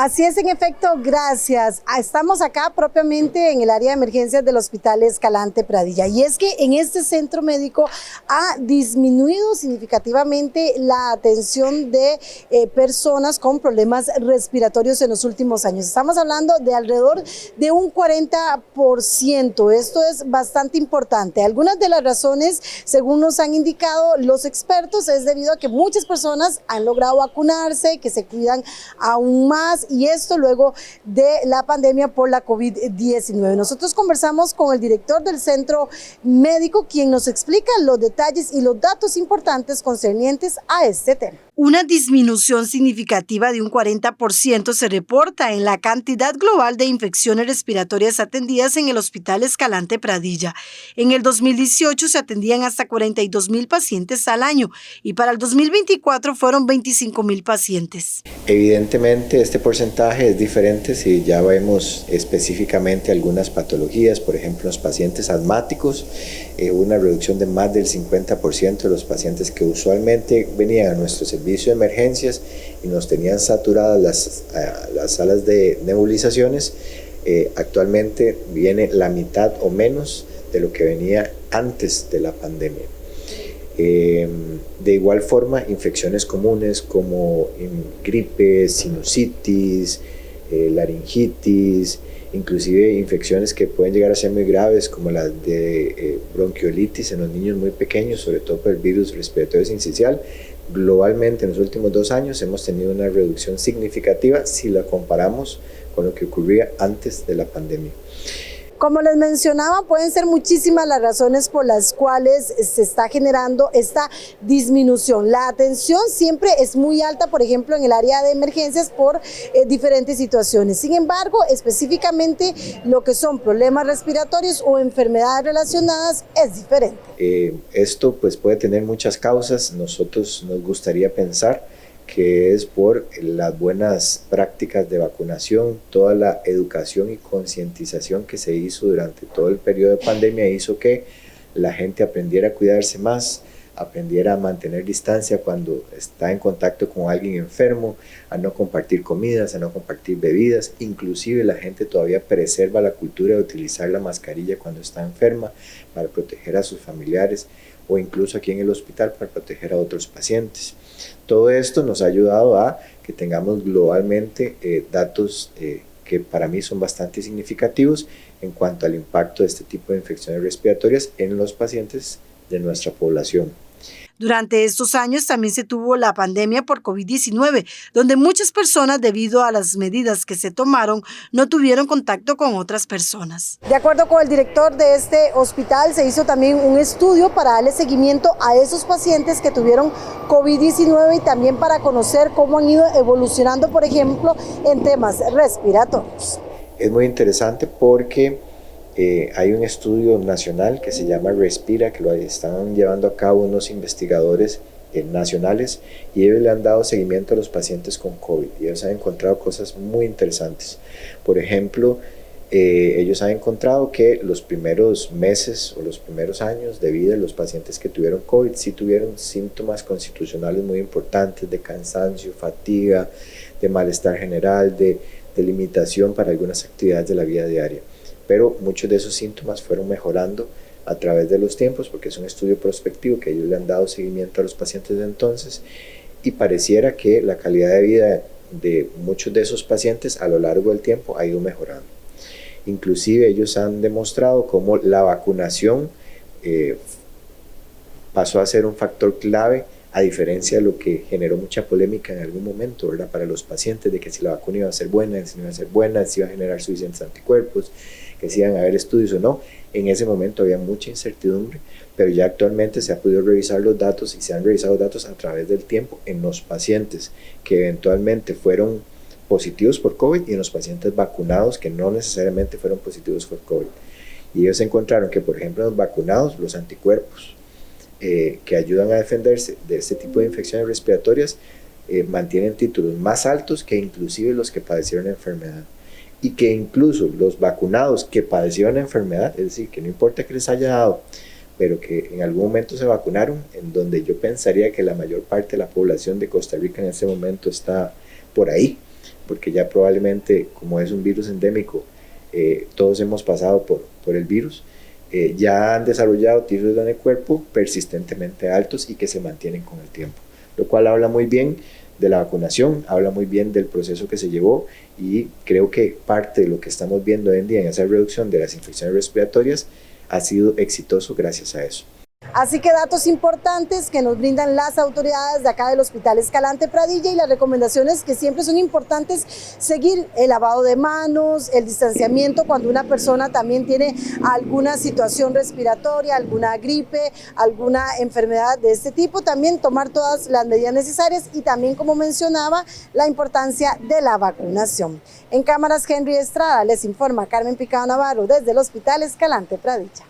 Así es, en efecto, gracias. Estamos acá propiamente en el área de emergencias del Hospital Escalante Pradilla. Y es que en este centro médico ha disminuido significativamente la atención de personas con problemas respiratorios en los últimos años. Estamos hablando de alrededor de un 40%. Esto es bastante importante. Algunas de las razones, según nos han indicado los expertos, es debido a que muchas personas han logrado vacunarse, que se cuidan aún más, y esto luego de la pandemia por la COVID-19. Nosotros conversamos con el director del centro médico, quien nos explica los detalles y los datos importantes concernientes a este tema. Una disminución significativa de un 40% se reporta en la cantidad global de infecciones respiratorias atendidas en el Hospital Escalante Pradilla. En el 2018 se atendían hasta 42,000 pacientes al año y para el 2024 fueron 25,000 pacientes. Evidentemente este porcentaje es diferente si ya vemos específicamente algunas patologías, por ejemplo los pacientes asmáticos, una reducción de más del 50% de los pacientes que usualmente venían a nuestro servicio de emergencias y nos tenían saturadas las salas de nebulizaciones. Actualmente viene la mitad o menos de lo que venía antes de la pandemia. De igual forma, infecciones comunes como gripe, sinusitis, laringitis, inclusive infecciones que pueden llegar a ser muy graves como las de bronquiolitis en los niños muy pequeños, sobre todo por el virus respiratorio sincicial. Globalmente en los últimos 2 años hemos tenido una reducción significativa si la comparamos con lo que ocurría antes de la pandemia. Como les mencionaba, pueden ser muchísimas las razones por las cuales se está generando esta disminución. La atención siempre es muy alta, por ejemplo, en el área de emergencias por diferentes situaciones. Sin embargo, específicamente lo que son problemas respiratorios o enfermedades relacionadas es diferente. Esto pues puede tener muchas causas. Nosotros nos gustaría pensar que es por las buenas prácticas de vacunación, toda la educación y concientización que se hizo durante todo el periodo de pandemia hizo que la gente aprendiera a cuidarse más, aprendiera a mantener distancia cuando está en contacto con alguien enfermo, a no compartir comidas, a no compartir bebidas. Inclusive la gente todavía preserva la cultura de utilizar la mascarilla cuando está enferma para proteger a sus familiares o incluso aquí en el hospital para proteger a otros pacientes. Todo esto nos ha ayudado a que tengamos globalmente datos que para mí son bastante significativos en cuanto al impacto de este tipo de infecciones respiratorias en los pacientes de nuestra población. Durante estos años también se tuvo la pandemia por COVID-19, donde muchas personas, debido a las medidas que se tomaron, no tuvieron contacto con otras personas. De acuerdo con el director de este hospital, se hizo también un estudio para darle seguimiento a esos pacientes que tuvieron COVID-19 y también para conocer cómo han ido evolucionando, por ejemplo, en temas respiratorios. Es muy interesante porque hay un estudio nacional que se llama Respira, que lo están llevando a cabo unos investigadores nacionales y ellos le han dado seguimiento a los pacientes con COVID y ellos han encontrado cosas muy interesantes. Por ejemplo, ellos han encontrado que los primeros meses o los primeros años de vida de los pacientes que tuvieron COVID sí tuvieron síntomas constitucionales muy importantes de cansancio, fatiga, de malestar general, de limitación para algunas actividades de la vida diaria. Pero muchos de esos síntomas fueron mejorando a través de los tiempos porque es un estudio prospectivo que ellos le han dado seguimiento a los pacientes de entonces y pareciera que la calidad de vida de muchos de esos pacientes a lo largo del tiempo ha ido mejorando. Inclusive ellos han demostrado cómo la vacunación pasó a ser un factor clave a diferencia de lo que generó mucha polémica en algún momento, ¿verdad? Para los pacientes de que si la vacuna iba a ser buena, si no iba a ser buena, si iba a generar suficientes anticuerpos, que si iban a haber estudios o no. En ese momento había mucha incertidumbre, pero ya actualmente se ha podido revisar los datos y se han revisado datos a través del tiempo en los pacientes que eventualmente fueron positivos por COVID y en los pacientes vacunados que no necesariamente fueron positivos por COVID. Y ellos encontraron que, por ejemplo, en los vacunados, los anticuerpos que ayudan a defenderse de este tipo de infecciones respiratorias mantienen títulos más altos que inclusive los que padecieron enfermedad. Y que incluso los vacunados que padecieron enfermedad, es decir, que no importa que les haya dado, pero que en algún momento se vacunaron, en donde yo pensaría que la mayor parte de la población de Costa Rica en ese momento está por ahí, porque ya probablemente, como es un virus endémico, todos hemos pasado por el virus, ya han desarrollado titros de anticuerpo persistentemente altos y que se mantienen con el tiempo, lo cual habla muy bien de la vacunación, habla muy bien del proceso que se llevó, y creo que parte de lo que estamos viendo hoy en día en esa reducción de las infecciones respiratorias ha sido exitoso gracias a eso. Así que datos importantes que nos brindan las autoridades de acá del Hospital Escalante Pradilla, y las recomendaciones que siempre son importantes: seguir el lavado de manos, el distanciamiento cuando una persona también tiene alguna situación respiratoria, alguna gripe, alguna enfermedad de este tipo, también tomar todas las medidas necesarias, y también, como mencionaba, la importancia de la vacunación. En cámaras, Henry Estrada, les informa Carmen Picado Navarro desde el Hospital Escalante Pradilla.